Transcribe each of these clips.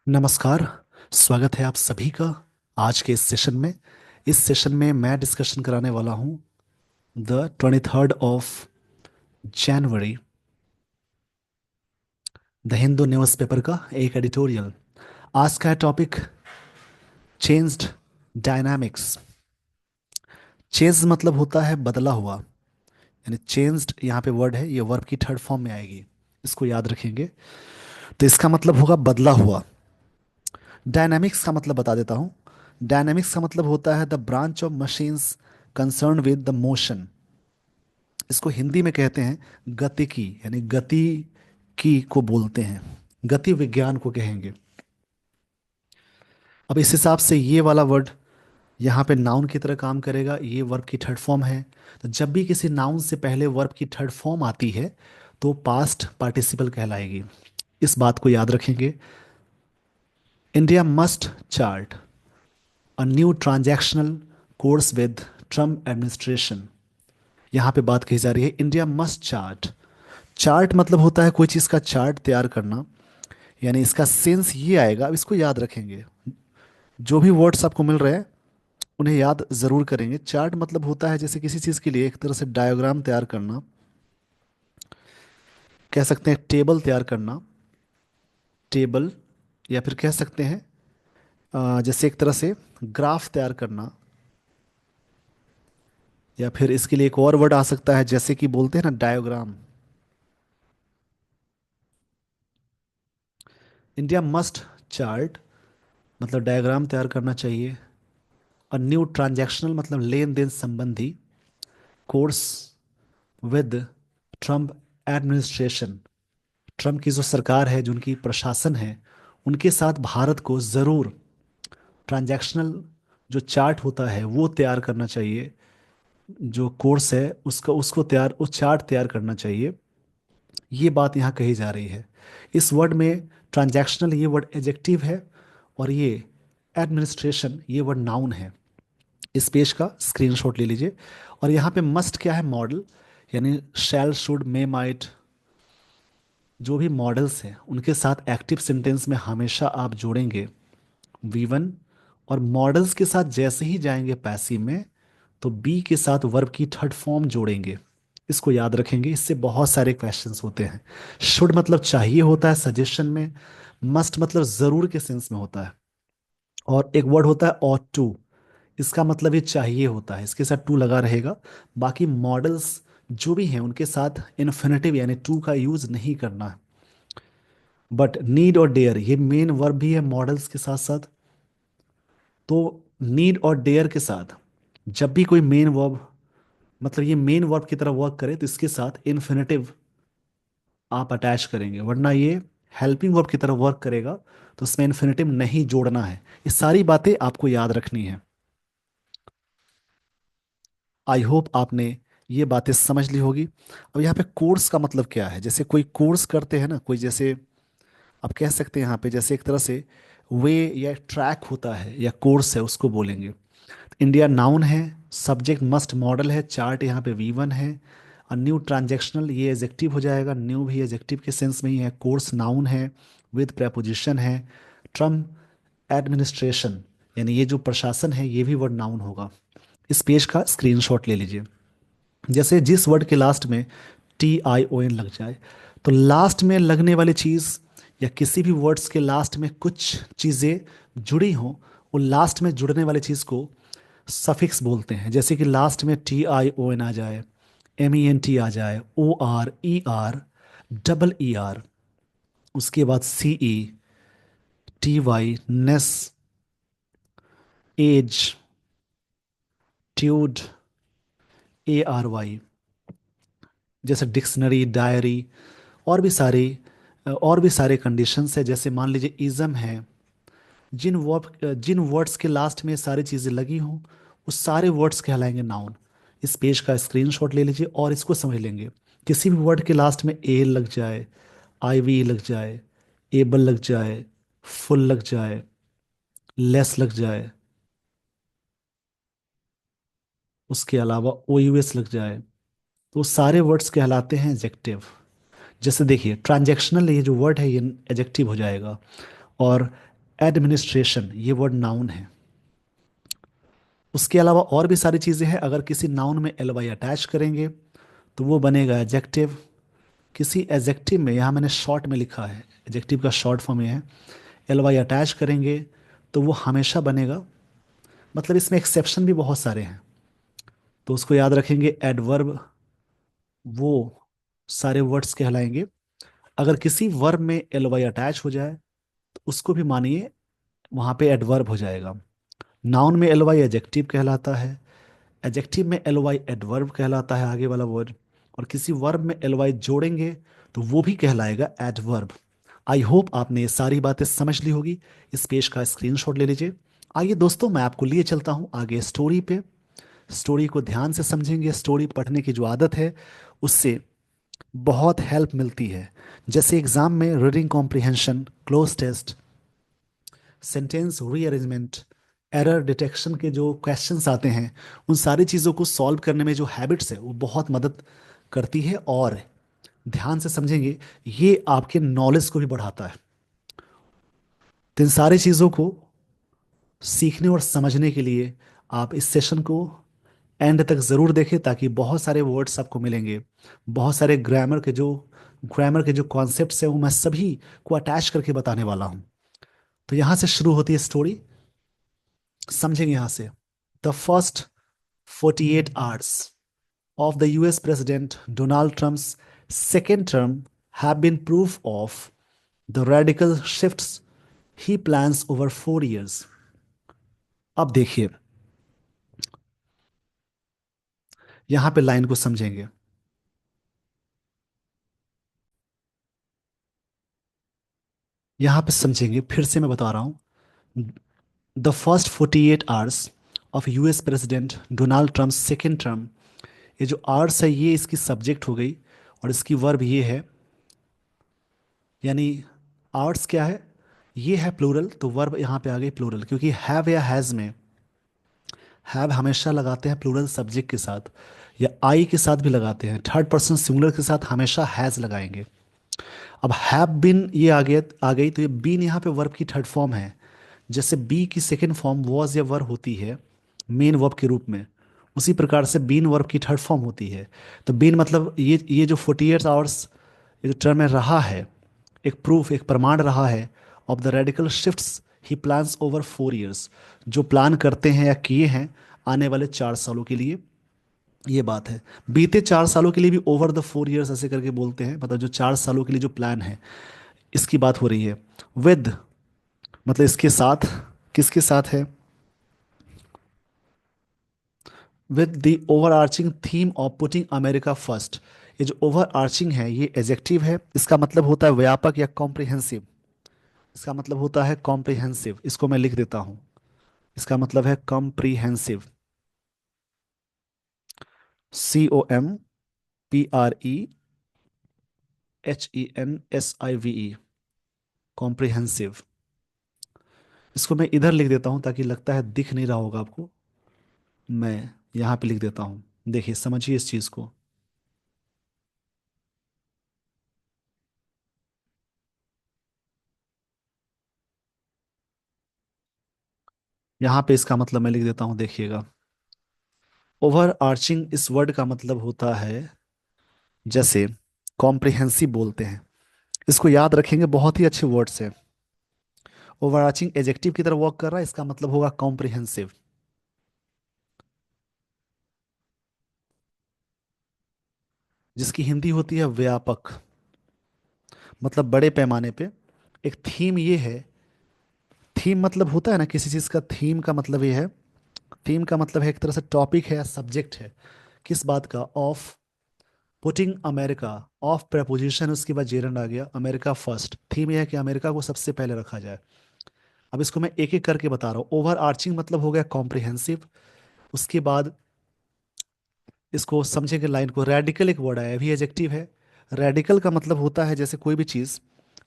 नमस्कार। स्वागत है आप सभी का आज के इस सेशन में मैं डिस्कशन कराने वाला हूँ the 23rd of January the Hindu newspaper का एक एडिटोरियल। आज का टॉपिक चेंज्ड डायनामिक्स। चेंज मतलब होता है बदला हुआ, यानी चेंज्ड यहाँ पे वर्ड है, ये वर्ब की थर्ड फॉर्म में आएगी। इसको याद रखेंगे। तो इसका मतलब होगा बदला हुआ। डायनामिक्स का मतलब बता देता हूँ। डायनामिक्स का मतलब होता है the branch of machines concern with the motion. इसको हिंदी में कहते हैं गतिकी, यानी गति की को बोलते हैं, गति विज्ञान को कहेंगे। अब इस हिसाब से ये वाला वर्ड यहाँ पे नाउन की तरह काम करेगा। ये वर्ब की थर्ड फॉर्म है। तो जब भी किसी नाउन से पहले वर्ब की थर्ड फॉर्म आती है तो पास्ट पार्टिसिपल कहलाएगी। इस बात को याद रखेंगे। India must chart a new transactional course with Trump administration. यहाँ पे बात कही जा रही है इंडिया मस्ट चार्ट। चार्ट मतलब होता है कोई चीज़ का चार्ट तैयार करना, यानी इसका सेंस ये आएगा। अब इसको याद रखेंगे। जो भी वर्ड्स आपको मिल रहे हैं उन्हें याद जरूर करेंगे। चार्ट मतलब होता है जैसे किसी चीज़ के लिए एक तरह से डायग्राम तैयार करना, कह सकते हैं टेबल तैयार करना, टेबल, या फिर कह सकते हैं जैसे एक तरह से ग्राफ तैयार करना, या फिर इसके लिए एक और वर्ड आ सकता है जैसे कि बोलते हैं ना डायग्राम। इंडिया मस्ट चार्ट मतलब डायग्राम तैयार करना चाहिए। और न्यू ट्रांजैक्शनल मतलब लेन देन संबंधी course with Trump administration. Trump की जो सरकार है, जो उनकी प्रशासन है, उनके साथ भारत को ज़रूर ट्रांजैक्शनल जो चार्ट होता है वो तैयार करना चाहिए। जो कोर्स है उसका उसको तैयार उस चार्ट तैयार करना चाहिए। ये बात यहाँ कही जा रही है। इस वर्ड में ट्रांजैक्शनल ये वर्ड एजेक्टिव है, और ये एडमिनिस्ट्रेशन ये वर्ड नाउन है। इस पेज का स्क्रीनशॉट ले लीजिए। और यहाँ पे मस्ट क्या है, मॉडल, यानी शैल शुड मे माइट। जो भी मॉडल्स हैं उनके साथ एक्टिव सेंटेंस में हमेशा आप जोड़ेंगे वी1। और मॉडल्स के साथ जैसे ही जाएंगे पैसिव में तो बी के साथ वर्ब की थर्ड फॉर्म जोड़ेंगे। इसको याद रखेंगे, इससे बहुत सारे क्वेश्चंस होते हैं। शुड मतलब चाहिए होता है सजेशन में। मस्ट मतलब जरूर के सेंस में होता है। और एक वर्ड होता है ऑट टू, इसका मतलब ये चाहिए होता है, इसके साथ टू लगा रहेगा। बाकी मॉडल्स जो भी हैं उनके साथ इन्फिनेटिव यानी टू का यूज नहीं करना है। बट नीड और डेयर ये मेन वर्ब भी है मॉडल्स के साथ साथ। तो नीड और डेयर के साथ जब भी कोई मेन वर्ब, मतलब ये मेन वर्ब की तरह वर्क करे, तो इसके साथ इन्फिनेटिव आप अटैच करेंगे, वरना ये हेल्पिंग वर्ब की तरह वर्क करेगा तो उसमें इन्फिनेटिव नहीं जोड़ना है। ये सारी बातें आपको याद रखनी है। आई होप आपने ये बातें समझ ली होगी। अब यहाँ पे कोर्स का मतलब क्या है, जैसे कोई कोर्स करते हैं ना, कोई जैसे आप कह सकते हैं यहाँ पे जैसे एक तरह से वे या ट्रैक होता है या कोर्स है उसको बोलेंगे। इंडिया नाउन है, सब्जेक्ट मस्ट मॉडल है, चार्ट यहाँ पे वी1 है। और न्यू ट्रांजैक्शनल ये एजेक्टिव हो जाएगा, न्यू भी एजेक्टिव के सेंस में ही है। कोर्स नाउन है विद प्रेपोजिशन है। ट्रम्प एडमिनिस्ट्रेशन यानी ये जो प्रशासन है ये भी वर्ड नाउन होगा। इस पेज का स्क्रीनशॉट ले लीजिए। जैसे जिस वर्ड के लास्ट में TION लग जाए, तो लास्ट में लगने वाली चीज़ या किसी भी वर्ड्स के लास्ट में कुछ चीज़ें जुड़ी हों, वो लास्ट में जुड़ने वाली चीज़ को सफिक्स बोलते हैं। जैसे कि लास्ट में TION आ जाए, MENT आ जाए, OR ER ER, उसके बाद CE TY नेस एज ट्यूड ARY, जैसे डिक्शनरी डायरी, और भी सारी और भी सारे कंडीशंस है। जैसे मान लीजिए इज़म है, जिन वर्ड्स के लास्ट में ये सारी चीज़ें लगी हों वो सारे वर्ड्स कहलाएंगे नाउन। इस पेज का स्क्रीनशॉट ले लीजिए और इसको समझ लेंगे। किसी भी वर्ड के लास्ट में ए लग जाए, IV लग जाए, एबल लग जाए, फुल लग जाए, लेस लग जाए, उसके अलावा OUS लग जाए, तो सारे वर्ड्स कहलाते हैं एडजेक्टिव। जैसे देखिए ट्रांजैक्शनल ये जो वर्ड है ये एडजेक्टिव हो जाएगा। और एडमिनिस्ट्रेशन ये वर्ड नाउन है। उसके अलावा और भी सारी चीज़ें हैं, अगर किसी नाउन में एल वाई अटैच करेंगे तो वो बनेगा एडजेक्टिव। किसी एडजेक्टिव में, यहाँ मैंने शॉर्ट में लिखा है, एडजेक्टिव का शॉर्ट फॉर्म ये है, एल वाई अटैच करेंगे तो वो हमेशा बनेगा। मतलब इसमें एक्सेप्शन भी बहुत सारे हैं, तो उसको याद रखेंगे। एडवर्ब वो सारे वर्ड्स कहलाएंगे। अगर किसी वर्ब में एल वाई अटैच हो जाए तो उसको भी मानिए वहाँ पे एडवर्ब हो जाएगा। नाउन में एल वाई एडजेक्टिव कहलाता है, एडजेक्टिव में एल वाई एडवर्ब कहलाता है आगे वाला वर्ड, और किसी वर्ब में एल वाई जोड़ेंगे तो वो भी कहलाएगा एडवर्ब। आई होप आपने ये सारी बातें समझ ली होगी। इस पेज का स्क्रीनशॉट ले लीजिए। आइए दोस्तों, मैं आपको लिए चलता हूँ आगे स्टोरी पे। स्टोरी को ध्यान से समझेंगे। स्टोरी पढ़ने की जो आदत है उससे बहुत हेल्प मिलती है। जैसे एग्जाम में reading comprehension, cloze test, sentence rearrangement, error detection के जो क्वेश्चंस आते हैं, उन सारी चीज़ों को सॉल्व करने में जो हैबिट्स है वो बहुत मदद करती है। और ध्यान से समझेंगे, ये आपके नॉलेज को भी बढ़ाता है। तो इन सारी चीज़ों को सीखने और समझने के लिए आप इस सेशन को एंड तक ज़रूर देखें, ताकि बहुत सारे वर्ड्स आपको मिलेंगे। बहुत सारे ग्रामर के जो कॉन्सेप्ट्स हैं वो मैं सभी को अटैच करके बताने वाला हूँ। तो यहाँ से शुरू होती है स्टोरी, समझेंगे यहाँ से। The first 48 hours of the US President Donald Trump's second term have been proof of the radical shifts he plans over 4 years. अब देखिए, यहां पे लाइन को समझेंगे। यहां पे समझेंगे, फिर से मैं बता रहा हूं। The first 48 hours of US president Donald Trump second term, ये जो आर्स है ये इसकी सब्जेक्ट हो गई, और इसकी वर्ब ये है। यानी आर्ट्स क्या है, ये है प्लूरल, तो वर्ब यहाँ पे आ गई प्लूरल, क्योंकि हैव या हैज़ में हैव हमेशा लगाते हैं प्लूरल सब्जेक्ट के साथ, या आई के साथ भी लगाते हैं। थर्ड पर्सन सिंगुलर के साथ हमेशा हैज़ लगाएंगे। अब हैव बिन ये आ गई, तो ये बीन यहाँ पे वर्ब की थर्ड फॉर्म है। जैसे बी की सेकेंड फॉर्म वॉज या वर होती है मेन वर्ब के रूप में, उसी प्रकार से बीन वर्ब की थर्ड फॉर्म होती है। तो बीन मतलब ये जो 48 आवर्स ये जो टर्म में रहा है, एक प्रूफ, एक प्रमाण रहा है of the radical shifts he plans over 4 years, जो प्लान करते हैं या किए हैं आने वाले 4 सालों के लिए। ये बात है, बीते 4 सालों के लिए भी ओवर द 4 years ऐसे करके बोलते हैं, मतलब जो 4 सालों के लिए जो प्लान है, इसकी बात हो रही है। विद मतलब इसके साथ, किसके साथ है, with the over arching theme of putting America first. ये जो ओवर आर्चिंग है ये एजेक्टिव है, इसका मतलब होता है व्यापक या कॉम्प्रिहेंसिव। इसका मतलब होता है कॉम्प्रिहेंसिव, इसको मैं लिख देता हूं। इसका मतलब है कॉम्प्रिहेंसिव, COMPREHENSIVE, कॉम्प्रिहेंसिव। इसको मैं इधर लिख देता हूं, ताकि लगता है दिख नहीं रहा होगा आपको। मैं यहाँ पे लिख देता हूँ, देखिए समझिए इस चीज़ को। यहाँ पे इसका मतलब मैं लिख देता हूँ, देखिएगा। ओवर आर्चिंग इस वर्ड का मतलब होता है, जैसे कॉम्प्रिहेंसिव बोलते हैं, इसको याद रखेंगे, बहुत ही अच्छे वर्ड्स है। ओवर आर्चिंग एजेक्टिव की तरह वर्क कर रहा है, इसका मतलब होगा कॉम्प्रिहेंसिव, जिसकी हिंदी होती है व्यापक, मतलब बड़े पैमाने पे। एक थीम ये है, थीम मतलब होता है ना किसी चीज़ का, थीम का मतलब ये है, थीम का मतलब है एक तरह से टॉपिक है या सब्जेक्ट है। किस बात का, of putting America, of preposition उसके बाद जेरंड आ गया, अमेरिका फर्स्ट। थीम यह है कि अमेरिका को सबसे पहले रखा जाए। अब इसको मैं एक एक करके बता रहा हूँ। ओवर आर्चिंग मतलब हो गया कॉम्प्रिहेंसिव। उसके बाद इसको समझेंगे लाइन को। रेडिकल एक वर्ड आया, अभी एडजेक्टिव है। रेडिकल का मतलब होता है जैसे कोई भी चीज़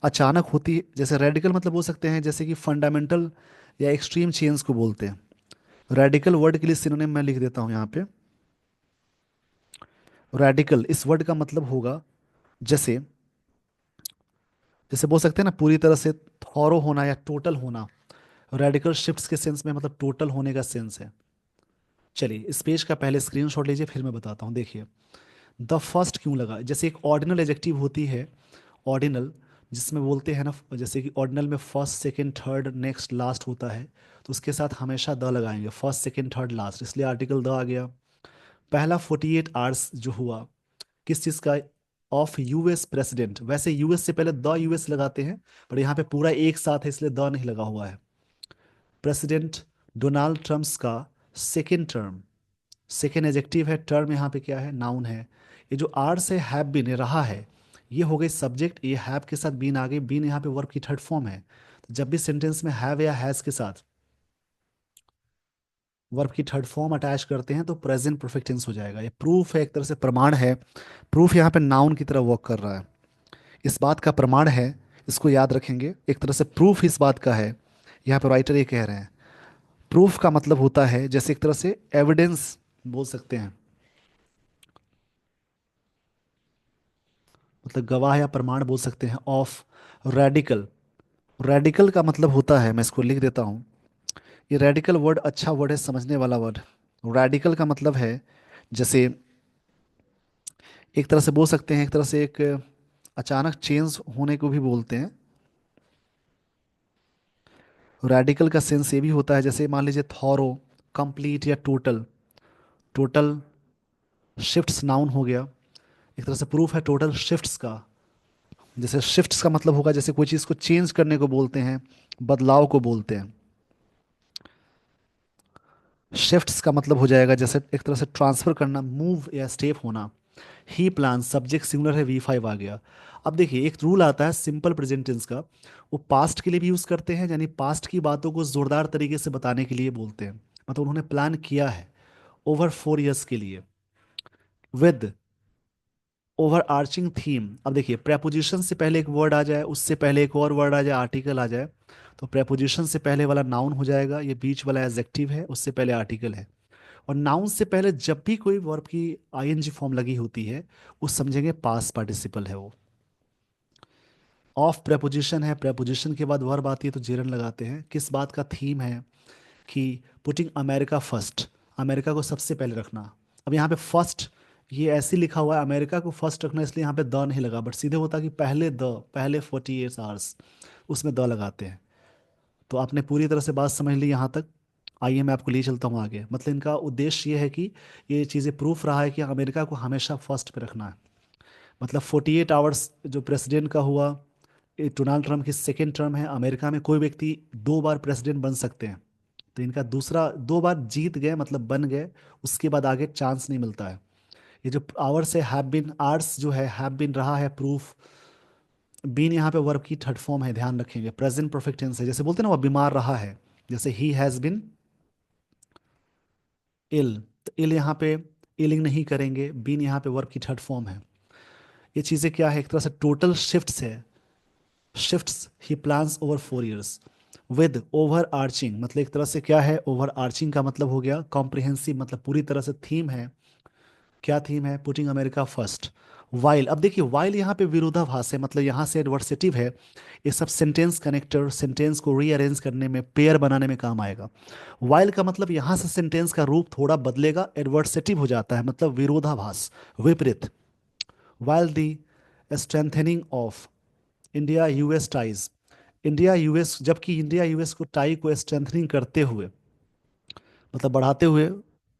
अचानक होती है, जैसे रेडिकल मतलब हो सकते हैं जैसे कि फंडामेंटल या एक्सट्रीम चेंज को बोलते हैं। रेडिकल वर्ड के लिए सिनोनिम मैं लिख देता हूँ यहाँ पे। रेडिकल इस वर्ड का मतलब होगा, जैसे जैसे बोल सकते हैं ना पूरी तरह से थॉरो होना या टोटल होना। रेडिकल शिफ्ट्स के सेंस में मतलब टोटल होने का सेंस है। चलिए इस पेज का पहले स्क्रीनशॉट लीजिए, फिर मैं बताता हूँ। देखिए द फर्स्ट क्यों लगा, जैसे एक ऑर्डिनल एडजेक्टिव होती है, ऑर्डिनल, जिसमें बोलते हैं ना, जैसे कि ऑर्डिनल में first second third next last होता है, तो उसके साथ हमेशा द लगाएंगे, फर्स्ट सेकंड थर्ड लास्ट, इसलिए आर्टिकल द आ गया। पहला 48 आवर्स जो हुआ किस चीज़ का, ऑफ यूएस प्रेसिडेंट, वैसे यूएस से पहले द यूएस लगाते हैं, पर यहाँ पे पूरा एक साथ है इसलिए द नहीं लगा हुआ है। प्रेसिडेंट डोनाल्ड ट्रम्प्स का सेकेंड टर्म, सेकेंड एजेक्टिव है, टर्म यहाँ पे क्या है, नाउन है। ये जो आर से हैव बीन रहा है, ये हो गई सब्जेक्ट, ये हैव के साथ बीन आ गई, बीन यहाँ पे वर्ब की थर्ड फॉर्म है। तो जब भी सेंटेंस में हैव या हैज के साथ वर्ब की थर्ड फॉर्म अटैच करते हैं तो प्रेजेंट परफेक्ट टेंस हो जाएगा। ये प्रूफ है, एक तरह से प्रमाण है। प्रूफ यहाँ पे नाउन की तरह वर्क कर रहा है, इस बात का प्रमाण है, इसको याद रखेंगे। एक तरह से प्रूफ इस बात का है, यहाँ पे राइटर ये कह रहे हैं। प्रूफ का मतलब होता है जैसे एक तरह से एविडेंस बोल सकते हैं, मतलब गवाह या प्रमाण बोल सकते हैं, ऑफ रेडिकल। रेडिकल का मतलब होता है, मैं इसको लिख देता हूँ, ये रेडिकल वर्ड अच्छा वर्ड है, समझने वाला वर्ड। रेडिकल का मतलब है जैसे एक तरह से बोल सकते हैं, एक तरह से एक अचानक चेंज होने को भी बोलते हैं। रेडिकल का सेंस ये भी होता है, जैसे मान लीजिए थॉरो, कंप्लीट या टोटल। टोटल शिफ्ट्स नाउन हो गया, एक तरह से प्रूफ है टोटल शिफ्ट्स का। जैसे शिफ्ट्स का मतलब होगा जैसे कोई चीज़ को चेंज करने को बोलते हैं, बदलाव को बोलते हैं। शिफ्ट्स का मतलब हो जाएगा जैसे एक तरह से ट्रांसफर करना, मूव या स्टेप होना। ही प्लान सब्जेक्ट सिंगुलर है, V5 आ गया। अब देखिए एक रूल आता है सिंपल प्रेजेंट टेंस का, वो पास्ट के लिए भी यूज करते हैं, यानी पास्ट की बातों को जोरदार तरीके से बताने के लिए बोलते हैं, मतलब उन्होंने प्लान किया है ओवर 4 इयर्स के लिए, विद ओवर आर्चिंग थीम। अब देखिए प्रेपोजिशन से पहले एक वर्ड आ जाए, उससे पहले एक और वर्ड आ जाए, आर्टिकल आ जाए, तो प्रेपोजिशन से पहले वाला नाउन हो जाएगा, ये बीच वाला एडजेक्टिव है, उससे पहले आर्टिकल है। और नाउन से पहले जब भी कोई वर्ब की आईएनजी फॉर्म लगी होती है, उस समझेंगे पास्ट पार्टिसिपल है वो। ऑफ प्रेपोजिशन है, प्रेपोजिशन के बाद वर्ब आती है तो जेरन लगाते हैं। किस बात का थीम है कि पुटिंग अमेरिका फर्स्ट, अमेरिका को सबसे पहले रखना। अब यहाँ पे फर्स्ट ये ऐसे लिखा हुआ है, अमेरिका को फर्स्ट रखना, इसलिए यहाँ पे द नहीं लगा, बट सीधे होता कि पहले द, पहले 48 आवर्स, उसमें द लगाते हैं। तो आपने पूरी तरह से बात समझ ली यहाँ तक। आइए मैं आपको ले चलता हूँ आगे, मतलब इनका उद्देश्य ये है कि ये चीज़ें प्रूफ रहा है कि अमेरिका को हमेशा फर्स्ट पे रखना है। मतलब 48 आवर्स जो प्रेसिडेंट का हुआ, ये डोनाल्ड ट्रम्प की सेकेंड टर्म है, अमेरिका में कोई व्यक्ति 2 बार प्रेसिडेंट बन सकते हैं, तो इनका दूसरा 2 बार जीत गए मतलब बन गए, उसके बाद आगे चांस नहीं मिलता है। ये जो आवर्स है, हैव बीन, आर्स जो है हैव बीन रहा है प्रूफ, बीन यहाँ पे वर्ब की थर्ड फॉर्म है, ध्यान रखेंगे, प्रेजेंट परफेक्ट टेंस है, जैसे बोलते हैं ना वो बीमार रहा है, जैसे ही हैज बिन इल, तो इल यहाँ पे इलिंग नहीं करेंगे, बीन यहाँ पे वर्ब की थर्ड फॉर्म है। ये चीज़ें क्या है, एक तरह से टोटल शिफ्ट्स है, shifts he plans over 4 years, with over arching, मतलब एक तरह से क्या है, ओवर आर्चिंग का मतलब हो गया कॉम्प्रिहेंसिव, मतलब पूरी तरह से थीम है। क्या थीम है, पुटिंग अमेरिका फर्स्ट। वाइल, अब देखिए वाइल यहाँ पे विरोधाभास है, मतलब यहाँ से एडवर्सेटिव है, ये सब सेंटेंस कनेक्टर, सेंटेंस को रीअरेंज करने में, पेयर बनाने में काम आएगा। वाइल का मतलब यहाँ से सेंटेंस का रूप थोड़ा बदलेगा, एडवर्सेटिव हो जाता है, मतलब विरोधाभास, विपरीत। While the strengthening of India US ties, India US, जबकि इंडिया यूएस को टाई को स्ट्रेंथनिंग करते हुए, मतलब बढ़ाते हुए,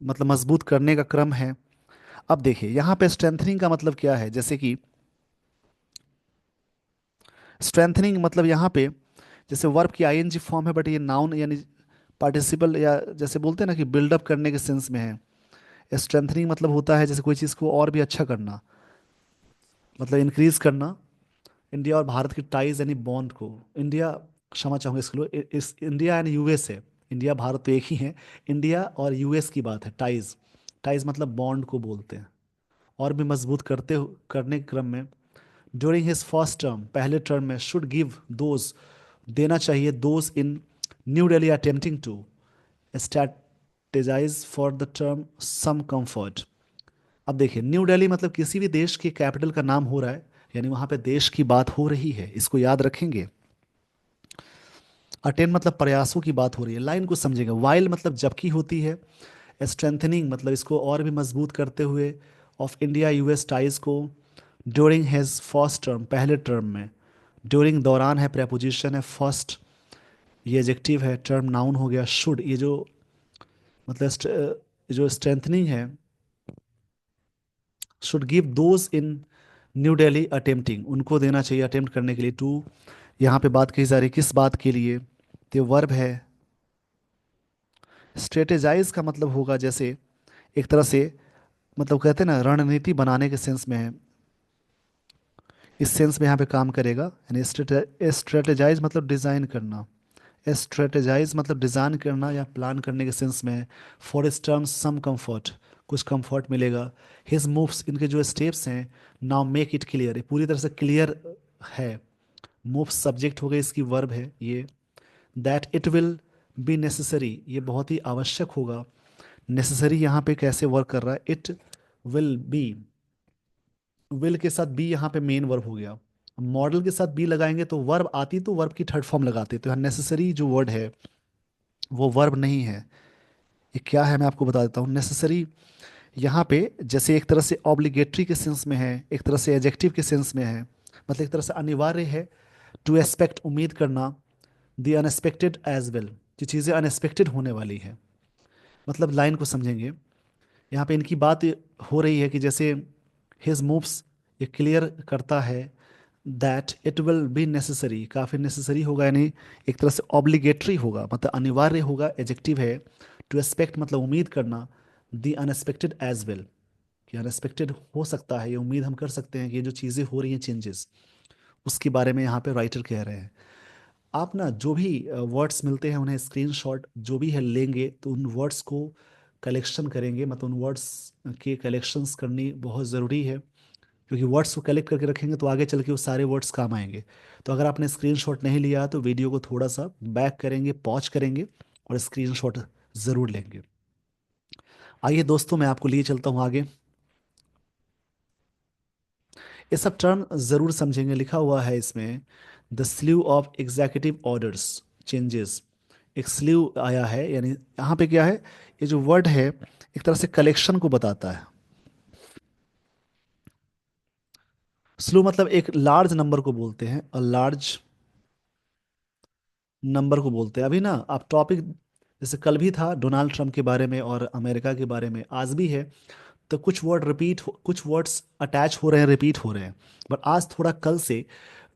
मतलब मजबूत करने का क्रम है। अब देखिए यहाँ पे स्ट्रेंथनिंग का मतलब क्या है, जैसे कि स्ट्रेंथनिंग मतलब यहाँ पे जैसे वर्ब की आईएनजी फॉर्म है, बट ये नाउन यानी पार्टिसिपल, या जैसे बोलते हैं ना कि बिल्डअप करने के सेंस में है। स्ट्रेंथनिंग मतलब होता है जैसे कोई चीज़ को और भी अच्छा करना, मतलब इंक्रीज करना। इंडिया और भारत की टाइज यानी बॉन्ड को, इंडिया, क्षमा चाहूंगा इसके लिए, इस इंडिया एंड यूएस है, इंडिया भारत तो एक ही है, इंडिया और यूएस की बात है, टाइज, टाइज मतलब बॉन्ड को बोलते हैं, और भी मजबूत करने के क्रम में। ड्यूरिंग हिज फर्स्ट टर्म, पहले टर्म में, शुड गिव दोज, देना चाहिए, those in New Delhi attempting to strategize for the term some comfort. अब देखिए न्यू दिल्ली मतलब किसी भी देश की कैपिटल का नाम हो रहा है, यानी वहां पे देश की बात हो रही है, इसको याद रखेंगे। अटेन मतलब प्रयासों की बात हो रही है, लाइन को समझेंगे। वाइल मतलब जबकि होती है। स्ट्रेंथनिंग मतलब इसको और भी मजबूत करते हुए ऑफ इंडिया यूएस टाइज को। ड्यूरिंग हैज फर्स्ट टर्म, पहले टर्म में। ड्यूरिंग दौरान है प्रेपोजिशन है, फर्स्ट ये एजेक्टिव है, टर्म नाउन हो गया। शुड ये जो मतलब जो स्ट्रेंथनिंग है, should give those in New Delhi attempting, उनको देना चाहिए अटेम्प्ट करने के लिए। टू यहाँ पे बात कही जा रही है किस बात के लिए, तो वर्ब है। स्ट्रेटेजाइज का मतलब होगा जैसे एक तरह से, मतलब कहते हैं ना रणनीति बनाने के सेंस में है, इस सेंस में यहाँ पे काम करेगा। यानी स्ट्रेटेजाइज मतलब डिज़ाइन करना। स्ट्रेटेजाइज मतलब डिज़ाइन करना या प्लान करने के सेंस में है। फॉर इस टर्म्स सम कंफर्ट, कुछ कंफर्ट मिलेगा। हिज मूव्स इनके जो स्टेप्स हैं, नाउ मेक इट क्लियर, ये पूरी तरह से क्लियर है। मूव सब्जेक्ट हो गई, इसकी वर्ब है ये। That it will be necessary, ये बहुत ही आवश्यक होगा। नेसेसरी यहाँ पे कैसे वर्क कर रहा है, इट विल बी, विल के साथ बी यहाँ पे मेन वर्ब हो गया। मॉडल के साथ बी लगाएंगे तो वर्ब आती, तो वर्ब की थर्ड फॉर्म लगाते, तो यहाँ नेसेसरी जो वर्ड है वो वर्ब नहीं है। ये क्या है मैं आपको बता देता हूँ। नेसेसरी यहाँ पे जैसे एक तरह से ऑब्लिगेटरी के सेंस में है, एक तरह से एडजेक्टिव के सेंस में है, मतलब एक तरह से अनिवार्य है। टू एक्सपेक्ट उम्मीद करना, द अनएक्सपेक्टेड एज वेल, जो चीज़ें अनएक्सपेक्टेड होने वाली है। मतलब लाइन को समझेंगे, यहाँ पे इनकी बात हो रही है कि जैसे हिज मूव्स, ये क्लियर करता है that it will be necessary, काफ़ी नेसेसरी होगा, यानी एक तरह से ऑब्लिगेटरी होगा, मतलब अनिवार्य होगा, एडजेक्टिव है। टू एक्सपेक्ट मतलब उम्मीद करना, द अनएक्सपेक्टेड एज वेल, कि अनएक्सपेक्टेड हो सकता है, ये उम्मीद हम कर सकते हैं कि ये जो चीज़ें हो रही हैं चेंजेस, उसके बारे में यहाँ पे राइटर कह रहे हैं। आप ना जो भी वर्ड्स मिलते हैं उन्हें स्क्रीनशॉट जो भी है लेंगे, तो उन वर्ड्स को कलेक्शन करेंगे, मतलब उन वर्ड्स के कलेक्शंस करनी बहुत ज़रूरी है। क्योंकि वर्ड्स को कलेक्ट करके रखेंगे तो आगे चल के वो सारे वर्ड्स काम आएंगे। तो अगर आपने स्क्रीनशॉट नहीं लिया तो वीडियो को थोड़ा सा बैक करेंगे, पॉज करेंगे और स्क्रीनशॉट ज़रूर लेंगे। आइए दोस्तों, मैं आपको लिए चलता हूँ आगे। ये सब टर्म ज़रूर समझेंगे, लिखा हुआ है इसमें the sleeve of executive orders changes. एक स्लीव आया है, यानी यहाँ पे क्या है, ये जो वर्ड है एक तरह से कलेक्शन को बताता है। स्लीव मतलब एक लार्ज नंबर को बोलते हैं, और लार्ज नंबर को बोलते हैं। अभी ना आप टॉपिक, जैसे कल भी था डोनाल्ड ट्रंप के बारे में और अमेरिका के बारे में, आज भी है। तो कुछ वर्ड रिपीट, कुछ वर्ड्स अटैच हो रहे हैं, रिपीट हो रहे हैं। बट आज थोड़ा कल से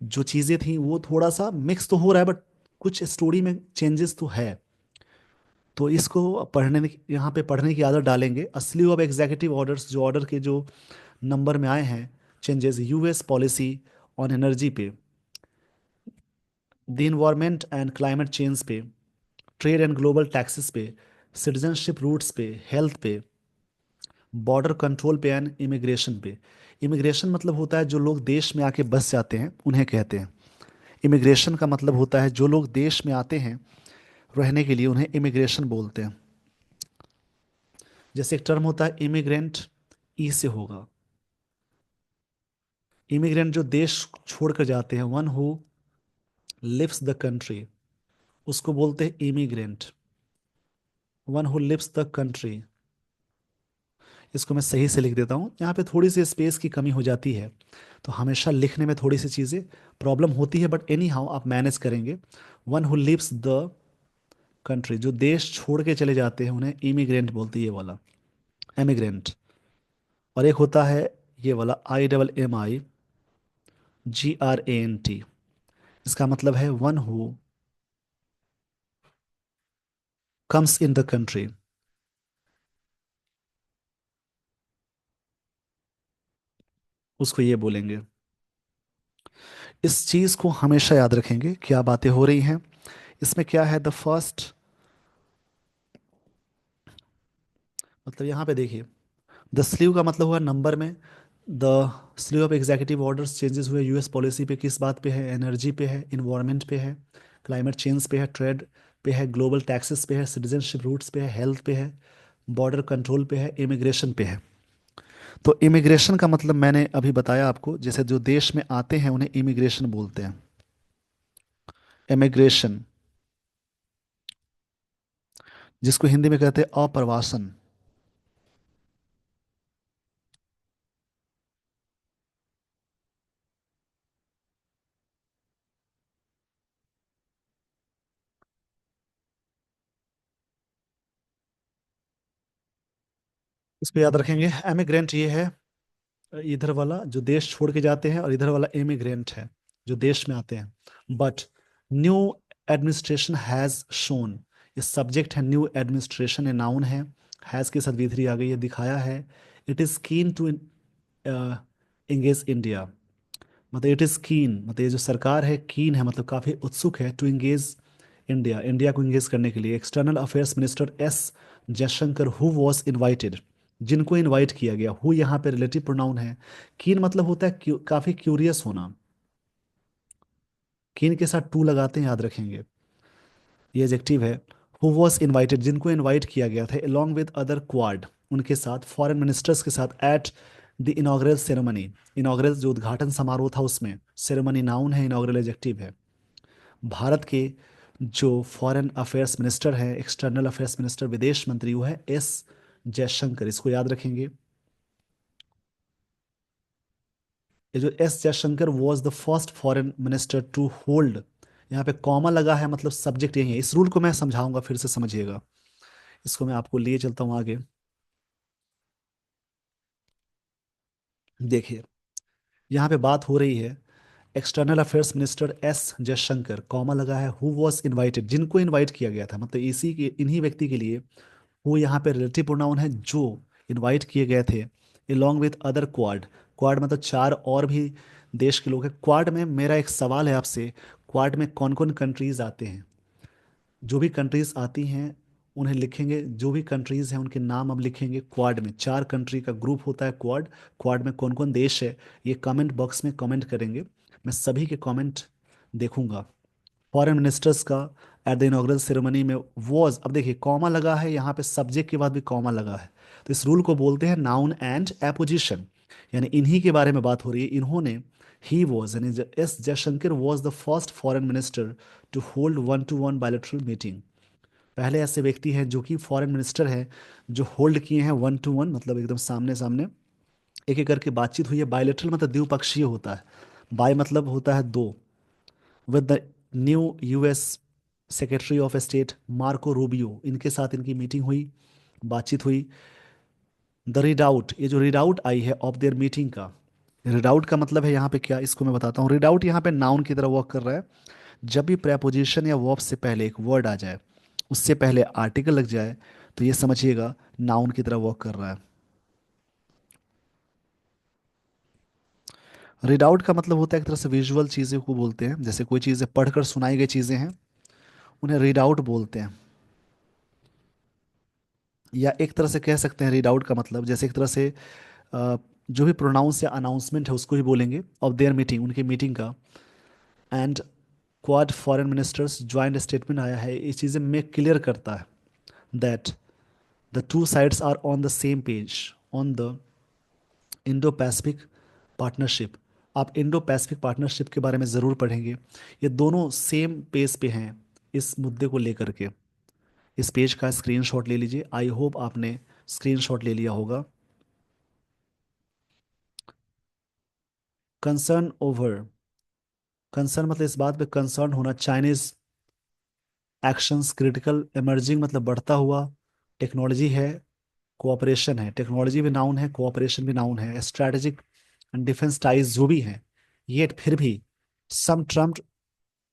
जो चीज़ें थी वो थोड़ा सा मिक्स तो हो रहा है, बट कुछ स्टोरी में चेंजेस तो है। तो इसको पढ़ने, यहाँ पे पढ़ने की आदत डालेंगे। असली ऑफ एग्जीक्यूटिव ऑर्डर्स, जो ऑर्डर के जो नंबर में आए हैं changes, US policy on energy पे, the environment and climate change पे, ट्रेड एंड ग्लोबल टैक्सेस पे, सिटीजनशिप रूट्स पे, हेल्थ पे, बॉर्डर कंट्रोल पे एंड इमिग्रेशन पे। इमिग्रेशन मतलब होता है जो लोग देश में आके बस जाते हैं उन्हें कहते हैं। इमिग्रेशन का मतलब होता है जो लोग देश में आते हैं रहने के लिए, उन्हें इमिग्रेशन बोलते हैं। जैसे एक टर्म होता है इमिग्रेंट, ई से होगा। इमिग्रेंट जो देश छोड़कर जाते हैं, one who lives the country, उसको बोलते हैं immigrant. One who lives the country, इसको मैं सही से लिख देता हूँ, यहाँ पे थोड़ी सी स्पेस की कमी हो जाती है, तो हमेशा लिखने में थोड़ी सी चीज़ें प्रॉब्लम होती है, बट एनी हाउ आप मैनेज करेंगे। One who lives the country, जो देश छोड़ के चले जाते हैं उन्हें इमिग्रेंट बोलते हैं, ये वाला एमिग्रेंट। और एक होता है ये वाला IMMIGRANT, इसका मतलब है one who comes in the country, उसको ये बोलेंगे। इस चीज़ को हमेशा याद रखेंगे, क्या बातें हो रही हैं इसमें, क्या है द फर्स्ट, मतलब यहाँ पे देखिए, द स्लीव का मतलब हुआ नंबर में। The sleeve of executive orders changes हुए यूएस पॉलिसी पे, किस बात पे है, एनर्जी पे है, इन्वायरमेंट पे है, क्लाइमेट चेंज पे है, ट्रेड पे है, ग्लोबल टैक्सेस पे है, सिटीजनशिप रूट्स पे है, हेल्थ पे है, बॉर्डर कंट्रोल पे है, इमिग्रेशन पे है। तो इमिग्रेशन का मतलब मैंने अभी बताया आपको, जैसे जो देश में आते हैं उन्हें इमिग्रेशन बोलते हैं, इमिग्रेशन। जिसको हिंदी में कहते हैं अप्रवासन। इसको याद रखेंगे। एमिग्रेंट ये है इधर वाला जो देश छोड़ के जाते हैं, और इधर वाला इमिग्रेंट है जो देश में आते हैं। But new administration has shown, ये सब्जेक्ट है, न्यू एडमिनिस्ट्रेशन ये नाउन है। हैज के साथ वी3 आ गई, ये दिखाया है। It is keen to engage India, मतलब इट इज कीन, मतलब ये जो सरकार है कीन है, मतलब काफी उत्सुक है टू एंगेज इंडिया, इंडिया को एंगेज करने के लिए। External affairs minister S Jaishankar who was invited, जिनको इनवाइट किया गया, हु यहाँ पे रिलेटिव प्रोनाउन है। कीन मतलब होता है काफी क्यूरियस होना। कीन के साथ टू लगाते हैं, याद रखेंगे, ये एडजेक्टिव है। हु वॉज इनवाइटेड, जिनको इनवाइट किया गया था, along विद अदर क्वाड, उनके साथ, फॉरेन मिनिस्टर्स के साथ, at the inaugural ceremony, inaugural जो उद्घाटन समारोह था उसमें। सेरेमनी नाउन है, इनॉग्रल एडजेक्टिव है। भारत के जो फॉरेन अफेयर्स मिनिस्टर है, एक्सटर्नल अफेयर्स मिनिस्टर, विदेश मंत्री, वो है एस जयशंकर, इसको याद रखेंगे। ये जो S Jaishankar was the first foreign minister to hold, यहाँ पे कॉमा लगा है, मतलब सब्जेक्ट यही है। इस रूल को मैं समझाऊंगा, फिर से समझिएगा। इसको मैं आपको लिए चलता हूँ आगे। देखिए, यहाँ पे बात हो रही है external affairs minister S Jaishankar, comma लगा है, हु वॉज इनवाइटेड, जिनको इनवाइट किया गया था, मतलब इसी के इन्हीं व्यक्ति के लिए। वो यहाँ पे रिलेटिव प्रोनाउन है, जो इनवाइट किए गए थे, along with other quad. Quad मतलब चार और भी देश के लोग हैं। क्वाड में मेरा एक सवाल है आपसे, क्वाड में कौन कौन कंट्रीज आते हैं? जो भी कंट्रीज आती हैं उन्हें लिखेंगे, जो भी कंट्रीज हैं उनके नाम अब लिखेंगे। क्वाड में चार कंट्री का ग्रुप होता है क्वाड। क्वाड में कौन कौन देश है, ये कमेंट बॉक्स में कमेंट करेंगे, मैं सभी के कमेंट देखूंगा। फॉरेन मिनिस्टर्स का एट द इनॉग्रल सेरेमनी में वॉज, अब देखिए कॉमा लगा है यहाँ पे, सब्जेक्ट के बाद भी कॉमा लगा है, तो इस रूल को बोलते हैं नाउन एंड एपोजिशन, यानी इन्हीं के बारे में बात हो रही है। इन्होंने, ही वॉज, यानी S Jaishankar was the first foreign minister to hold one to one bilateral meeting. पहले ऐसे व्यक्ति हैं जो कि फॉरेन मिनिस्टर हैं, जो होल्ड किए हैं वन टू वन, मतलब एकदम सामने सामने एक एक करके बातचीत हुई है। बायलैटरल मतलब द्विपक्षीय होता है, बाय मतलब होता है दो, with the new US secretary of state Marco Rubio, इनके साथ इनकी मीटिंग हुई, बातचीत हुई। द रीड आउट, ये जो रीड आउट आई है ऑफ देयर मीटिंग का, रीड आउट का मतलब है यहाँ पे क्या, इसको मैं बताता हूँ। रीड आउट यहाँ पे नाउन की तरह वर्क कर रहा है। जब भी प्रेपोजिशन या वर्ब से पहले एक वर्ड आ जाए, उससे पहले आर्टिकल लग जाए, तो ये समझिएगा नाउन की तरह वर्क कर रहा है। रीड आउट का मतलब होता है एक तरह से विजुअल चीज़ें को बोलते हैं, जैसे कोई चीज़ें पढ़कर सुनाई गई चीज़ें हैं, उन्हें रीड आउट बोलते हैं। या एक तरह से कह सकते हैं रीड आउट का मतलब, जैसे एक तरह से जो भी प्रोनाउंस या अनाउंसमेंट है उसको ही बोलेंगे, ऑफ देयर मीटिंग, उनकी मीटिंग का। And Quad foreign ministers joint statement आया है, ये चीज़ें में क्लियर करता है that the two sides are on the same page on the Indo Pacific partnership. आप इंडो पैसिफिक पार्टनरशिप के बारे में ज़रूर पढ़ेंगे। ये दोनों सेम पेज पे हैं इस मुद्दे को लेकर के। इस पेज का स्क्रीनशॉट ले लीजिए, आई होप आपने स्क्रीनशॉट ले लिया होगा। कंसर्न ओवर, कंसर्न मतलब इस बात पे कंसर्न होना, चाइनीज एक्शंस क्रिटिकल, इमर्जिंग मतलब बढ़ता हुआ, टेक्नोलॉजी है, कोऑपरेशन है, टेक्नोलॉजी भी नाउन है, कोऑपरेशन भी नाउन है, स्ट्रैटेजिक एंड डिफेंस टाइज जो भी हैं, ये फिर भी सम ट्रम्प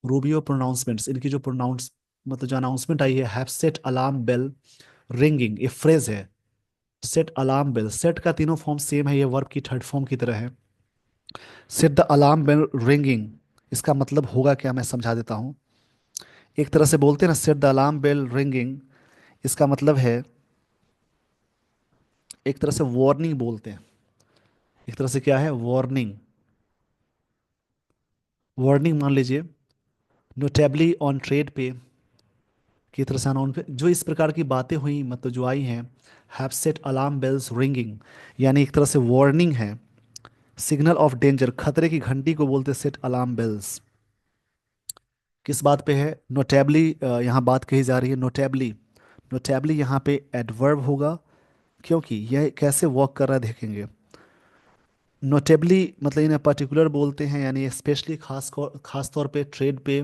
रूबियो प्रोनाउंसमेंट्स, इनकी जो प्रोनाउंस मतलब जो अनाउंसमेंट आई है, have set alarm bell ringing, ये फ्रेज है। सेट अलार्म बेल, सेट का तीनों फॉर्म सेम है, ये वर्ब की थर्ड फॉर्म की तरह है। Set the alarm bell ringing, इसका मतलब होगा क्या, मैं समझा देता हूँ। एक तरह से बोलते हैं ना set the alarm bell ringing, इसका मतलब है एक तरह से वार्निंग बोलते हैं। एक तरह से क्या है, वार्निंग। वार्निंग मान लीजिए, नोटेबली ऑन ट्रेड पे की तरह से अनाउंस पे जो इस प्रकार की बातें हुई, मतलब जो आई हैं, have set alarm bells ringing, यानी एक तरह से वार्निंग है, सिग्नल ऑफ डेंजर, खतरे की घंटी को बोलते हैं सेट अलार्म बेल्स। किस बात पे है, नोटेबली यहाँ बात कही जा रही है, नोटेबली, नोटेबली यहाँ पे एडवर्ब होगा, क्योंकि यह कैसे वर्क कर रहा है देखेंगे। नोटेबली मतलब इन्हें पर्टिकुलर बोलते हैं, यानी स्पेशली खास तौर पे ट्रेड पे,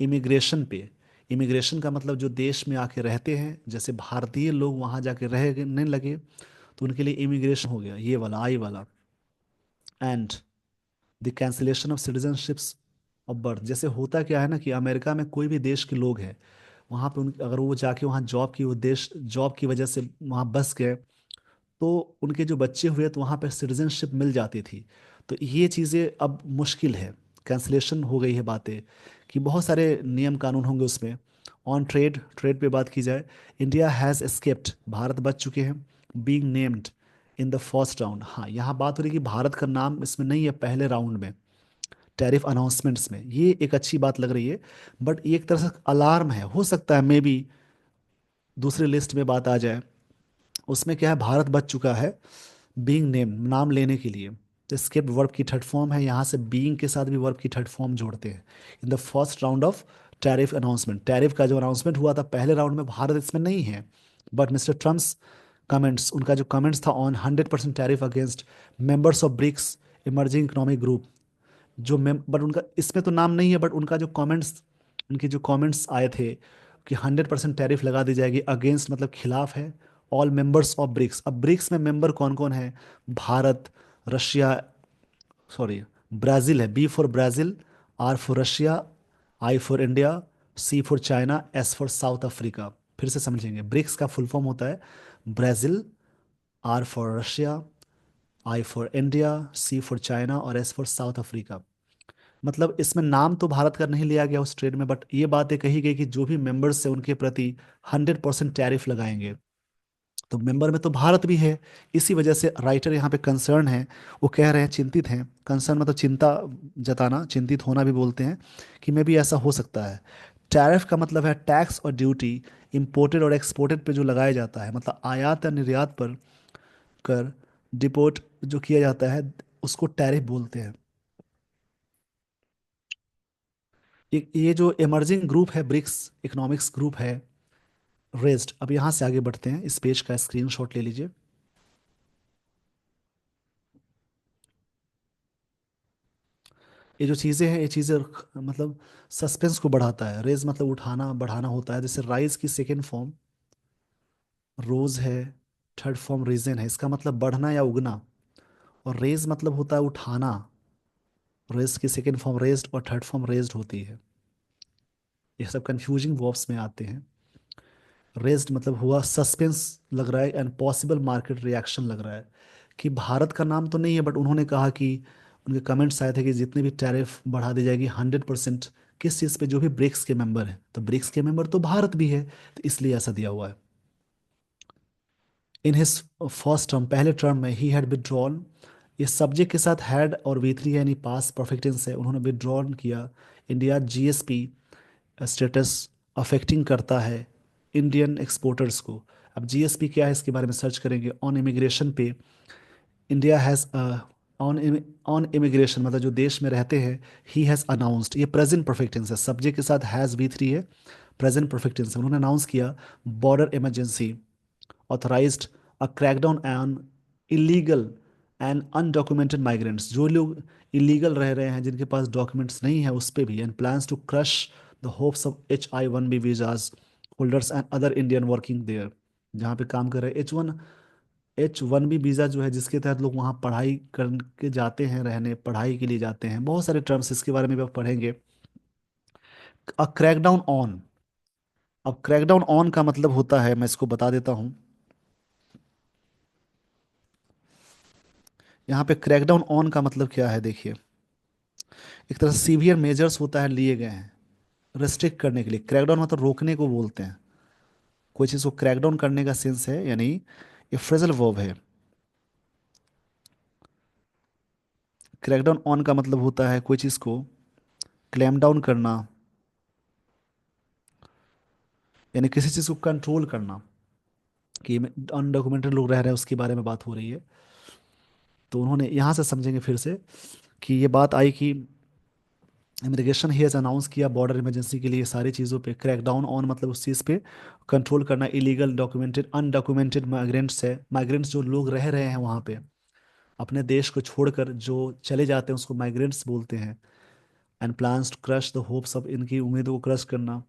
इमिग्रेशन पे। इमिग्रेशन का मतलब जो देश में आके रहते हैं, जैसे भारतीय लोग वहाँ जाके रहने लगे तो उनके लिए इमिग्रेशन हो गया, ये वाला आई वाला। And the cancellation of citizenships of birth, जैसे होता क्या है ना कि अमेरिका में कोई भी देश के लोग हैं, वहाँ पे उन अगर वो जाके वहाँ जॉब की, वो देश जॉब की वजह से वहाँ बस गए, तो उनके जो बच्चे हुए तो वहाँ पर सिटीजनशिप मिल जाती थी। तो ये चीज़ें अब मुश्किल है, कैंसिलेशन हो गई है बातें, कि बहुत सारे नियम कानून होंगे उसमें। ऑन ट्रेड, ट्रेड पे बात की जाए, इंडिया हैज़ एस्केप्ड, भारत बच चुके हैं, being named in the first round. हाँ, यहाँ बात हो रही है कि भारत का नाम इसमें नहीं है पहले राउंड में, टैरिफ अनाउंसमेंट्स में। ये एक अच्छी बात लग रही है, बट ये एक तरह से अलार्म है, हो सकता है मे बी दूसरी लिस्ट में बात आ जाए। उसमें क्या है, भारत बच चुका है, बीइंग नेम, नाम लेने के लिए। तो स्किप्ड वर्ब की थर्ड फॉर्म है, यहाँ से बीइंग के साथ भी वर्ब की थर्ड फॉर्म जोड़ते हैं। In the first round of tariff announcement, tariff का जो अनाउंसमेंट हुआ था पहले राउंड में, भारत इसमें नहीं है। बट मिस्टर ट्रम्प्स कमेंट्स, उनका जो कमेंट्स था on 100% tariff against members of BRICS emerging economic group, जो मेम बट उनका इसमें तो नाम नहीं है, बट उनका जो कमेंट्स, उनके जो कमेंट्स आए थे कि 100% टैरिफ लगा दी जाएगी, अगेंस्ट मतलब खिलाफ है, ऑल मेंबर्स ऑफ ब्रिक्स। अब ब्रिक्स में मेंबर कौन कौन है, भारत, रशिया, सॉरी, ब्राज़ील है, B for Brazil, R for Russia, I for India, C for China, S for South Africa. फिर से समझेंगे, ब्रिक्स का फुल फॉर्म होता है Brazil, R for Russia, I for India, C for China और S for South Africa. मतलब इसमें नाम तो भारत का नहीं लिया गया उस ट्रेड में, बट ये बातें कही गई कि जो भी मेंबर्स है उनके प्रति 100% टैरिफ लगाएंगे। तो मेंबर में तो भारत भी है, इसी वजह से राइटर यहाँ पे कंसर्न है, वो कह रहे हैं, चिंतित हैं। कंसर्न मतलब चिंता जताना, चिंतित होना भी बोलते हैं, कि मे भी ऐसा हो सकता है। टैरिफ का मतलब है टैक्स और ड्यूटी, इंपोर्टेड और एक्सपोर्टेड पे जो लगाया जाता है, मतलब आयात या निर्यात पर कर डिपोर्ट जो किया जाता है, उसको टैरिफ बोलते हैं। ये जो इमर्जिंग ग्रुप है, ब्रिक्स इकोनॉमिक्स ग्रुप है, रेस्ट। अब यहाँ से आगे बढ़ते हैं, इस पेज का स्क्रीनशॉट ले लीजिए। ये जो चीज़ें हैं, ये चीज़ें मतलब सस्पेंस को बढ़ाता है। रेज मतलब उठाना बढ़ाना होता है, जैसे राइज की सेकेंड फॉर्म रोज है, थर्ड फॉर्म रीजन है, इसका मतलब बढ़ना या उगना। और रेज मतलब होता है उठाना, रेज की सेकेंड फॉर्म रेज्ड और थर्ड फॉर्म रेज्ड होती है। ये सब कंफ्यूजिंग वर्ब्स में आते हैं। रेज्ड मतलब हुआ सस्पेंस लग रहा है, एंड पॉसिबल मार्केट रिएक्शन लग रहा है, कि भारत का नाम तो नहीं है, बट उन्होंने कहा कि उनके कमेंट्स आए थे कि जितने भी टैरिफ बढ़ा दी जाएगी 100%, किस चीज़ पे, जो भी ब्रिक्स के मेंबर हैं, तो ब्रिक्स के मेंबर तो भारत भी है, तो इसलिए ऐसा दिया हुआ है। इन हिज फर्स्ट टर्म, पहले टर्म में, ही हैड विदड्रॉन, ये सब्जेक्ट के साथ हैड और V3 यानी पास परफेक्ट टेंस है, उन्होंने विदड्रॉन किया। इंडिया GSP स्टेटस अफेक्टिंग करता है इंडियन एक्सपोर्टर्स को। अब GSP क्या है इसके बारे में सर्च करेंगे ऑन इमिग्रेशन पे। India has on on immigration मतलब जो देश में रहते हैं, ही हैज़ अनाउंस्ड, ये प्रेजेंट परफेक्ट टेंस है, सब्जेक्ट के साथ हैज़ V3 है, प्रेजेंट परफेक्ट टेंस है, उन्होंने अनाउंस किया border emergency, authorised a crackdown on illegal and undocumented migrants, जो लोग इलीगल रह रहे हैं, जिनके पास डॉक्यूमेंट्स नहीं है, उस पे भी। And plans to crush the hopes of H1B visas holders and other Indian working there, जहाँ पे काम कर रहे हैं। H1B वीज़ा जो है, जिसके तहत लोग वहाँ पढ़ाई करके जाते हैं, रहने पढ़ाई के लिए जाते हैं, बहुत सारे टर्म्स इसके बारे में भी आप पढ़ेंगे। अ क्रैकडाउन ऑन, अब क्रैकडाउन ऑन का मतलब होता है, मैं इसको बता देता हूँ। यहाँ पे क्रैकडाउन ऑन का मतलब क्या है देखिए, एक तरह से सीवियर मेजर्स होता है लिए गए हैं रेस्ट्रिक्ट करने के लिए। क्रैकडाउन मतलब रोकने को बोलते हैं, कोई चीज़ को क्रैकडाउन करने का सेंस है, यानी ये फ्रेजल वर्ब है। क्रैकडाउन ऑन का मतलब होता है कोई चीज़ को क्लैम डाउन करना, यानी किसी चीज़ को कंट्रोल करना, कि अनडॉक्यूमेंटेड लोग रह रहे हैं उसके बारे में बात हो रही है। तो उन्होंने यहाँ से समझेंगे फिर से, कि ये बात आई कि इमिग्रेशन ही अनाउंस किया बॉर्डर इमरजेंसी के लिए, सारी चीज़ों पे क्रैक डाउन ऑन, मतलब उस चीज़ पे कंट्रोल करना। इलीगल डॉक्यूमेंटेड अनडॉक्यूमेंटेड माइग्रेंट्स है, माइग्रेंट्स जो लोग रह रहे हैं वहाँ पे अपने देश को छोड़कर जो चले जाते हैं उसको माइग्रेंट्स बोलते हैं। And plans to crush the hopes of, इनकी उम्मीदों को क्रश करना।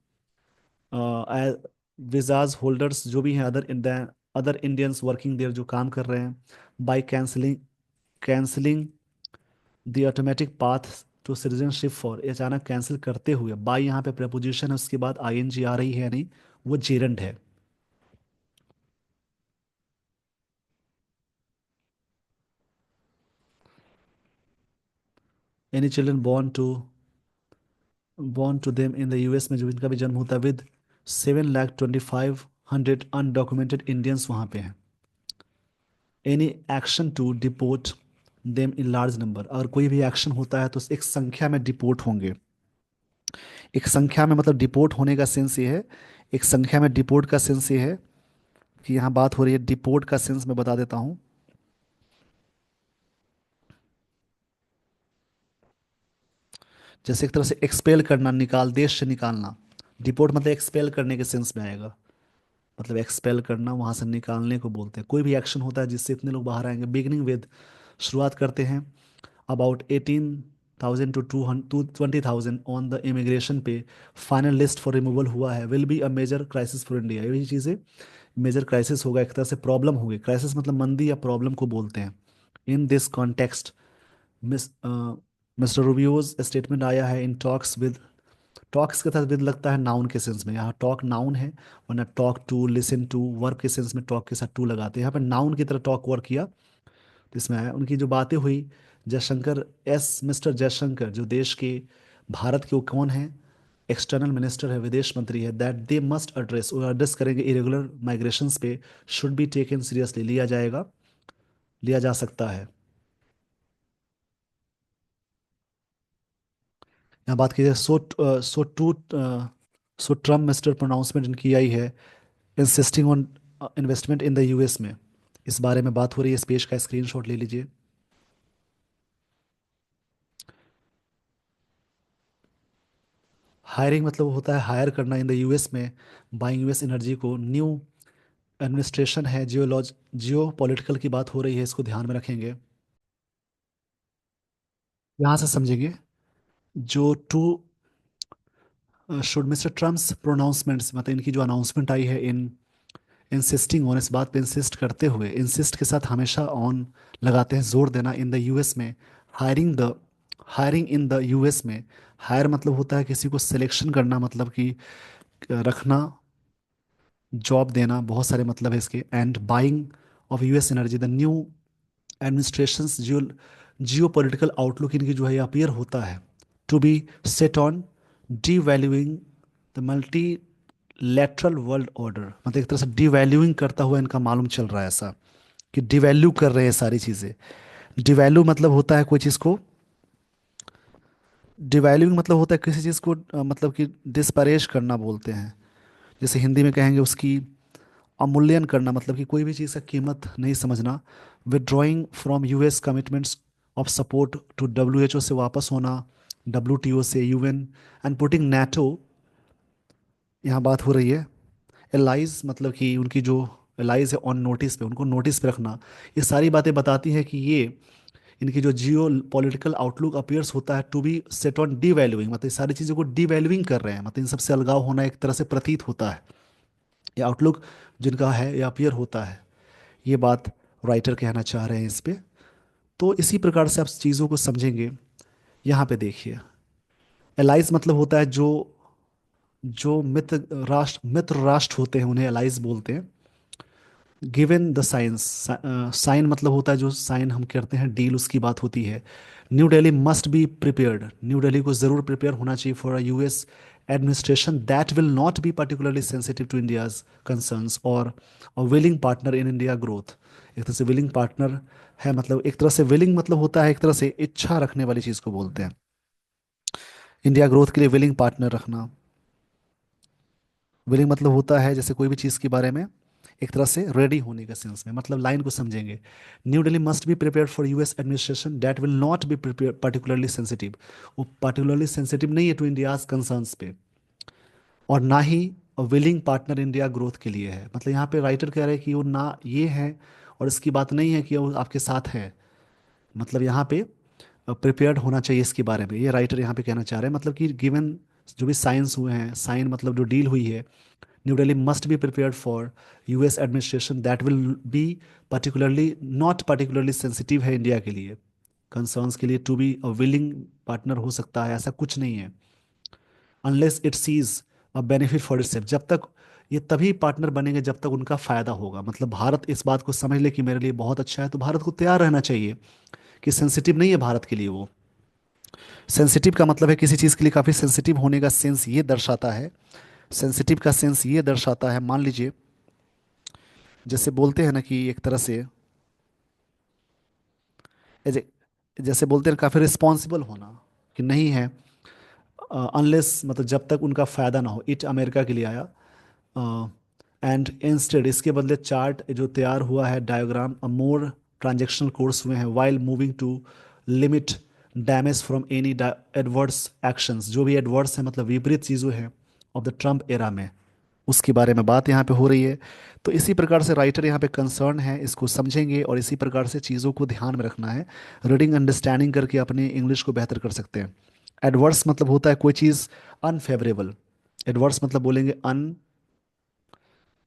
विजाज होल्डर्स जो भी हैं, अदर इंडियंस वर्किंग देयर जो काम कर रहे हैं, by cancelling the automatic path to citizenship for, अचानक कैंसिल करते हुए, बाई यहाँ पे प्रपोजिशन है उसके बाद आईएनजी आ रही है नहीं, वो जेरंड है। Any children born to them in the US में जो इनका भी जन्म होता है, विद 7,25,100 अनडॉक्यूमेंटेड इंडियंस वहाँ पे हैं। Any action to deport them in large number, अगर कोई भी एक्शन होता है तो एक संख्या में डिपोर्ट होंगे। एक संख्या में मतलब डिपोर्ट होने का सेंस ये है, एक संख्या में डिपोर्ट का सेंस ये है कि यहाँ बात हो रही है डिपोर्ट का सेंस मैं बता देता हूँ। जैसे एक तरह से एक्सपेल करना, निकाल, देश से निकालना। डिपोर्ट मतलब एक्सपेल करने के सेंस में आएगा, मतलब एक्सपेल करना, वहां से निकालने को बोलते हैं। कोई भी एक्शन होता है जिससे इतने लोग बाहर आएंगे। बिगिनिंग विद, शुरुआत करते हैं, about 18,000 to 20,000 on the immigration पे, फाइनल लिस्ट फॉर रिमूवल हुआ है। Will be a major crisis for India, यही चीज़ें मेजर क्राइसिस होगा, एक तरह से प्रॉब्लम होगी। क्राइसिस मतलब मंदी या प्रॉब्लम को बोलते हैं। In this context, miss mister Rubio's statement आया है इन टॉक्स विद, टॉक्स के साथ विद लगता है नाउन के सेंस में, यहाँ टॉक नाउन है, वरना talk to, listen to, verb के सेंस में टॉक के साथ टू लगाते हैं, यहाँ पर नाउन की तरह टॉक वर्क किया। तो इसमें है उनकी जो बातें हुई, जयशंकर, एस मिस्टर जयशंकर जो देश के, भारत के वो कौन है, एक्सटर्नल मिनिस्टर है, विदेश मंत्री है, दैट दे मस्ट एड्रेस, वो एड्रेस करेंगे इरेगुलर माइग्रेशंस पे, शुड बी टेकन सीरियसली, लिया जाएगा, लिया जा सकता है। यहाँ बात की जाए, सो ट्रम्प मिस्टर प्रोनाउंसमेंट इनकी आई है, insisting on investment in the US में, इस बारे में बात हो रही है। इस पेज का स्क्रीनशॉट ले लीजिए। हायरिंग मतलब होता है हायर करना इन द यूएस में, बाइंग यूएस एनर्जी को। न्यू एडमिनिस्ट्रेशन है, जियो पॉलिटिकल की बात हो रही है, इसको ध्यान में रखेंगे। यहाँ से समझेंगे, जो to should mister Trump's pronouncements, मतलब इनकी जो अनाउंसमेंट आई है, इन इंसिस्टिंग ऑन, इस बात पे इंसिस्ट करते हुए, इंसिस्ट के साथ हमेशा ऑन लगाते हैं, जोर देना, इन द यूएस में, hiring the, hiring in the US में। हायर मतलब होता है किसी को सिलेक्शन करना, मतलब कि रखना, जॉब देना, बहुत सारे मतलब है इसके। And buying of US energy, the new administration's geopolitical outlook इनकी जो है अपीयर होता है, to be set on devaluing the multilateral world order, मतलब एक तरह से डिवैल्यूइंग करता हुआ इनका मालूम चल रहा है ऐसा, कि डिवैल्यू कर रहे हैं सारी चीज़ें। डिवैल्यू मतलब होता है कोई चीज़ को, डिवैल्यूइंग मतलब होता है किसी चीज़ को मतलब कि डिस्परेज करना बोलते हैं। जैसे हिंदी में कहेंगे उसकी अवमूल्यन करना, मतलब कि कोई भी चीज़ का कीमत नहीं समझना। Withdrawing from US commitments of support to WHO से वापस होना, डब्ल्यूटीओ से, यूएन, एंड पुटिंग नाटो, यहाँ बात हो रही है। एलाइज मतलब कि उनकी जो एलाइज है ऑन नोटिस पे, उनको नोटिस पे रखना। ये सारी बातें बताती हैं कि ये इनकी जो जियो पॉलिटिकल आउटलुक अपीयर्स होता है to be set on devaluing, मतलब ये सारी चीज़ों को डी वैल्यूइंग कर रहे हैं, मतलब इन सबसे अलगाव होना एक तरह से प्रतीत होता है। ये आउटलुक जिनका है ये अपीयर होता है, ये बात राइटर कहना चाह रहे हैं इस पे। तो इसी प्रकार से आप चीज़ों को समझेंगे। यहाँ पे देखिए, एलाइज मतलब होता है जो, जो मित्र राष्ट्र होते हैं उन्हें एलाइज बोलते हैं। गिवन द साइंस, साइन मतलब होता है जो साइन हम करते हैं, डील उसकी बात होती है। New Delhi must be prepared, New Delhi को जरूर प्रिपेयर होना चाहिए for a US administration that will not be particularly sensitive to India's concerns और a willing partner in India growth. एक तरह से विलिंग पार्टनर है, मतलब एक तरह से विलिंग मतलब होता है एक तरह से इच्छा रखने वाली चीज़ को बोलते हैं। इंडिया ग्रोथ के लिए विलिंग पार्टनर रखना, विलिंग मतलब होता है जैसे कोई भी चीज़ के बारे में एक तरह से रेडी होने का सेंस में, मतलब लाइन को समझेंगे। New Delhi must be prepare for US administration that will not be particularly sensitive. वो पर्टिकुलरली सेंसिटिव नहीं है टू इंडियाज कंसर्न्स पे, और ना ही विलिंग पार्टनर इंडिया ग्रोथ के लिए है। मतलब यहाँ पे राइटर कह रहे हैं कि वो ना ये है, और इसकी बात नहीं है कि वो आपके साथ है। मतलब यहाँ पे प्रिपेयर्ड होना चाहिए इसके बारे में, ये राइटर यहाँ पे कहना चाह रहे हैं। मतलब कि गिवन जो भी साइंस हुए हैं, साइन मतलब जो डील हुई है, new Delhi must be prepared for US administration that will be particularly not particularly sensitive है इंडिया के लिए, कंसर्न्स के लिए, to be a willing partner हो सकता है, ऐसा कुछ नहीं है। Unless it sees a benefit for itself, जब तक ये तभी पार्टनर बनेंगे जब तक उनका फायदा होगा। मतलब भारत इस बात को समझ ले कि मेरे लिए बहुत अच्छा है, तो भारत को तैयार रहना चाहिए कि सेंसिटिव नहीं है भारत के लिए वो। सेंसिटिव का मतलब है किसी चीज़ के लिए काफ़ी सेंसिटिव होने का सेंस ये दर्शाता है, सेंसिटिव का सेंस ये दर्शाता है, मान लीजिए जैसे बोलते हैं ना कि एक तरह से एज- जैसे बोलते हैं काफ़ी रिस्पॉन्सिबल होना, कि नहीं है, अनलेस मतलब जब तक उनका फ़ायदा ना हो। इट अमेरिका के लिए आया, एंड इंस्टेड इसके बदले चार्ट जो तैयार हुआ है, diagram, a more transactional course हुए हैं while moving to limit damage from any adverse actions, जो भी एडवर्स है मतलब विपरीत चीज़ें हैं ऑफ द ट्रम्प एरा में, उसके बारे में बात यहाँ पे हो रही है। तो इसी प्रकार से राइटर यहाँ पे कंसर्न है, इसको समझेंगे और इसी प्रकार से चीज़ों को ध्यान में रखना है। रीडिंग अंडरस्टैंडिंग करके अपने इंग्लिश को बेहतर कर सकते हैं। एडवर्स मतलब होता है कोई चीज़ अनफेवरेबल, एडवर्स मतलब बोलेंगे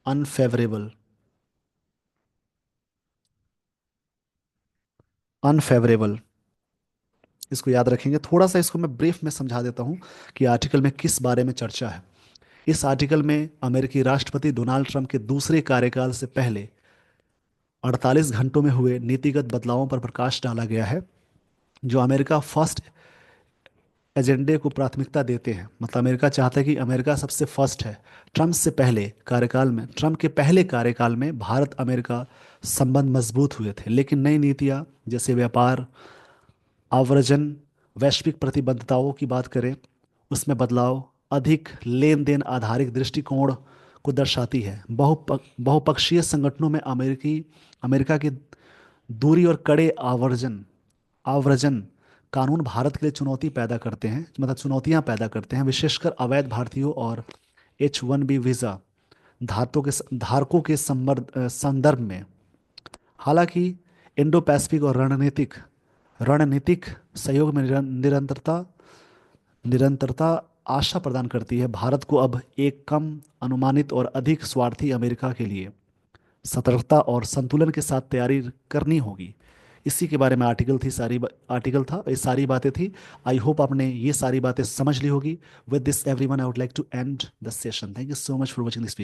अनफेवरेबल, अनफेवरेबल, इसको याद रखेंगे। थोड़ा सा इसको मैं ब्रीफ में समझा देता हूँ कि आर्टिकल में किस बारे में चर्चा है। इस आर्टिकल में अमेरिकी राष्ट्रपति डोनाल्ड ट्रंप के दूसरे कार्यकाल से पहले 48 घंटों में हुए नीतिगत बदलावों पर प्रकाश डाला गया है, जो अमेरिका फर्स्ट एजेंडे को प्राथमिकता देते हैं। मतलब अमेरिका चाहता है कि अमेरिका सबसे फर्स्ट है। ट्रंप से पहले कार्यकाल में, ट्रंप के पहले कार्यकाल में भारत अमेरिका संबंध मजबूत हुए थे, लेकिन नई नीतियां जैसे व्यापार आव्रजन, वैश्विक प्रतिबद्धताओं की बात करें, उसमें बदलाव अधिक लेन देन आधारित दृष्टिकोण को दर्शाती है। बहुपक्षीय संगठनों में अमेरिका की दूरी और कड़े आव्रजन कानून भारत के लिए चुनौती पैदा करते हैं, मतलब चुनौतियां पैदा करते हैं, विशेषकर अवैध भारतीयों और H1B वीज़ा धारकों के संदर्भ में। हालांकि इंडो पैसिफिक और रणनीतिक सहयोग में निरंतरता आशा प्रदान करती है। भारत को अब एक कम अनुमानित और अधिक स्वार्थी अमेरिका के लिए सतर्कता और संतुलन के साथ तैयारी करनी होगी। इसी के बारे में आर्टिकल था, ये सारी बातें थी। आई होप आपने ये सारी बातें समझ ली होगी। With this everyone I would like to end the session. Thank you so much for watching this video.